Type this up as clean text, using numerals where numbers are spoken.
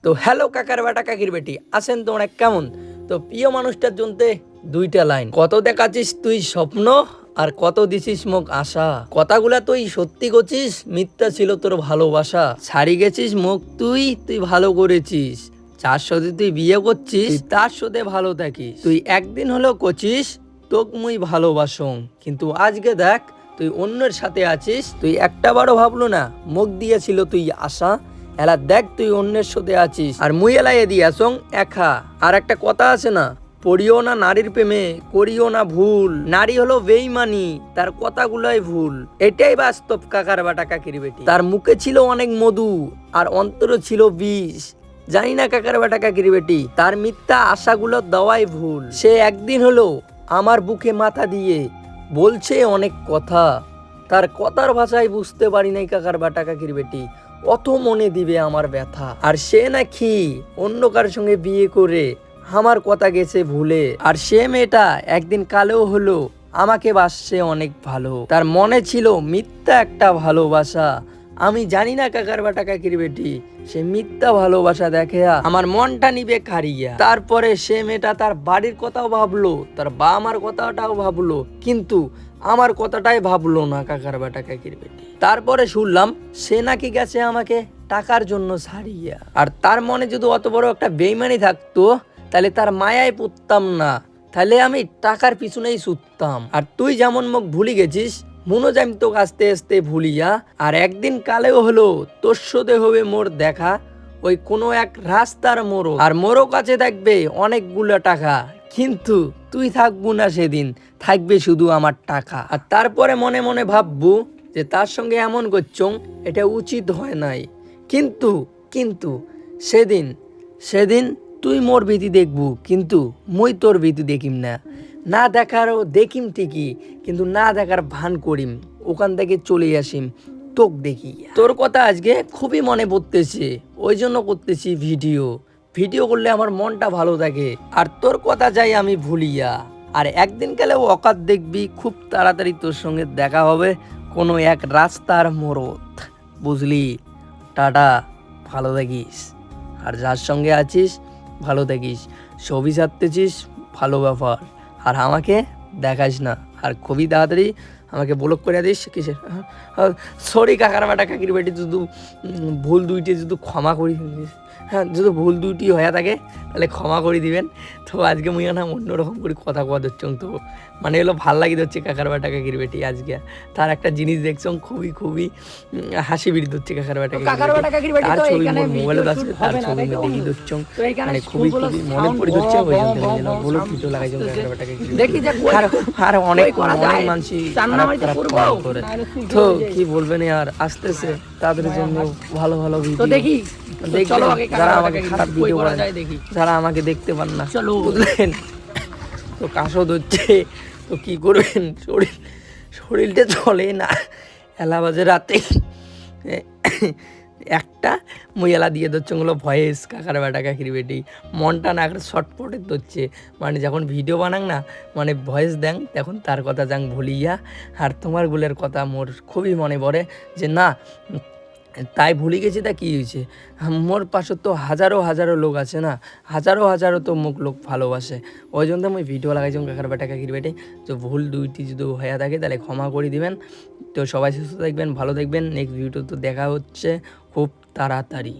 তো হ্যালো কাকার বেটা কাকির বেটি, আছেন তোমরা কেমন? তো প্রিয় মানুষটার জন্য দুইটা লাইন, কত দেখাচ্ছিস তুই স্বপ্ন আর কত দিছিস মুখ আশা। কথাগুলা তুই সত্যি করছিস, মিথ্যা ছিল তোর ভালোবাসা। ছাড়ি গেছিস মুখ তুই তুই ভালো করেছিস, যার সাথে তুই বিয়ে করছিস তার সাথে ভালো থাকিস। তুই একদিন হলেও করছিস তোক মুই ভালোবাসং, কিন্তু আজকে দেখ তুই অন্যের সাথে আছিস। তুই একটা বারও ভাবলো না মুখ দিয়েছিল তুই আশা, এলা দেখ তুই অন্যের সাথে আছিস আর মুই এলাই দিয়াছং একা। আর একটা কথা আছে না, পড়িও না নারীর প্রেমে, করিও না ভুল। নারী হলো বেইমানি, তার কথাগুলাই ভুল। এটাই বাস্তব কাকার বাটা কাকির বেটি। তার মুখে ছিল অনেক মধু আর অন্তরে ছিল বিষ। জানি না কাকার বাটা কাকির বেটি, তার মিথ্যা আশাগুলো দেওয়াই ভুল। সে একদিন হলো আমার বুকে মাথা দিয়ে বলছে অনেক কথা, তার কথার ভাষায় বুঝতে পারি নাই কাকার বাটা কাকির বেটি অত মনে দিবে আমার ব্যথা। আর সে নাকি অন্য কার সঙ্গে বিয়ে করে আমার কথা গেছে ভুলে। আর সে মেয়েটা একদিন কালেও হলো আমাকে বাসছে অনেক ভালো, তার মনে ছিল মিথ্যা একটা ভালোবাসা। আমি জানি না কাকার বাটা কাকির বেটি, সে মিথ্যা ভালোবাসা দেখে আমার মনটা নিবে কারিয়া। তারপরে সে মেয়েটা তার বাড়ির কথাও ভাবলো, তার বাবা মার কথাটাও ভাবলো, কিন্তু আমার কথাটাই ভাবলো না কাকার বাটা কাকির বেটি। তারপরে শুনলাম সে নাকি গেছে আমাকে টাকার জন্য ছাড়িয়া। আর তার মনে যদি অত বড় একটা বেইমানি থাকতো তাহলে তার মায়ায় পড়তাম না, তাহলে আমি টাকার পিছনেই ছুটতাম। আর তুই যেমন মুখ ভুলি গেছিস, মনে যাই তো আস্তে আস্তে ভুলিয়া। আর একদিন কালেও হলো তোর সাথে হবে মোর দেখা ওই কোনো এক রাস্তার মোড়। আর মোড়ো কাছে থাকবে অনেকগুলো টাকা, কিন্তু তুই থাকবো না সেদিন, থাকবে শুধু আমার টাকা। আর তারপরে মনে মনে ভাববো যে তার সঙ্গে এমন করছং, এটা উচিত হয় নাই। কিন্তু কিন্তু সেদিন সেদিন তুই মোর ভীতি দেখবু, কিন্তু মুই তোর ভীতি দেখিম না। না দেখারও দেখিম ঠিকই, কিন্তু না দেখার ভান করিম, ওখান থেকে চলে আসিম তোক দেখি। তোর কথা আজকে খুবই মনে পড়তেছে, ওই জন্য করতেছি ভিডিও। ভিডিও করলে আমার মনটা ভালো থাকে আর তোর কথা যাই আমি ভুলিয়া। আর একদিন গেলে অকাত দেখবি খুব তাড়াতাড়ি তোর সঙ্গে দেখা হবে কোনো এক রাস্তার মোড়ত, বুঝলি? টাটা, ভালো থাকিস। আর যার সঙ্গে আছিস ভালো থাকিস, ছবি ছাড়তেছিস ভালো ব্যাপার, আর আমাকে দেখাস না। আর খুবই তাড়াতাড়ি আমাকে ব্লক করে দিস। কিসের সরি কাকার বাটা কাকির বেটি, যদি ভুল দুইটি যদি ক্ষমা করি, হ্যাঁ যদি ভুল দুইটি হয়ে থাকে তাহলে ক্ষমা করে দিবেন। তো আজকে মুই না অন্যরকম করে কথা কওয়া দিচ্ছং, তো মানে এগুলো ভাল লাগি হচ্ছে কাকার বাটা কাকির বেটি। আজকে তার একটা জিনিস দেখছং খুবই খুবই হাসি বিড়ি হচ্ছে কাকার বাটা কাকির বেটি। তার ছবি মোর মোবাইলে আছে, তার ছবি দেখি দিচ্ছং, মানে খুবই খুবই মনে পড়ে যাচ্ছে। ওই জন্য বলো ভিডিও লাগাইছং কাকার বাটা কাকির বেটি। আর অনেক অনেক মানুষ খারাপ খারাপ করে, তো কি বলবেন আর আসতেছে তাদের জন্য ভালো ভালো ভিডিও দেখি। যারা আমাকে খারাপ ভিডিও বানায়, যারা আমাকে দেখতে পান না, বুঝলেন? তো কাশদ হচ্ছে, তো কি করবেন, শরীরটা চলে না। এলা বাজে রাতে একটা মুইয়ালা দিয়ে ধরছে ওগুলো ভয়েস কাকার বেটা কাকির বেটি। মনটা না একটা শর্টপটে ধরছে, মানে যখন ভিডিও বানাং না, মানে ভয়েস দেন তখন তার কথা যাং ভুলিয়া। আর তোমার গুলের কথা মোর খুবই মনে পড়ে যে না তাই ভুলে গেছি, তা কী হয়েছে? মোর পাশে তো হাজারো হাজারো লোক আছে না, হাজারো হাজারো তো মুখ লোক ভালোবাসে। ওই জন্য আমি ভিডিও লাগাইছি কাকার বেটা কাকির বেটে। তো ভুল দুইটি যদি হয়ে থাকে তাহলে ক্ষমা করে দিবেন। তো সবাই সুস্থ থাকবেন, ভালো থাকবেন। নেক্সট ভিডিও তো দেখা হচ্ছে খুব তাড়াতাড়ি।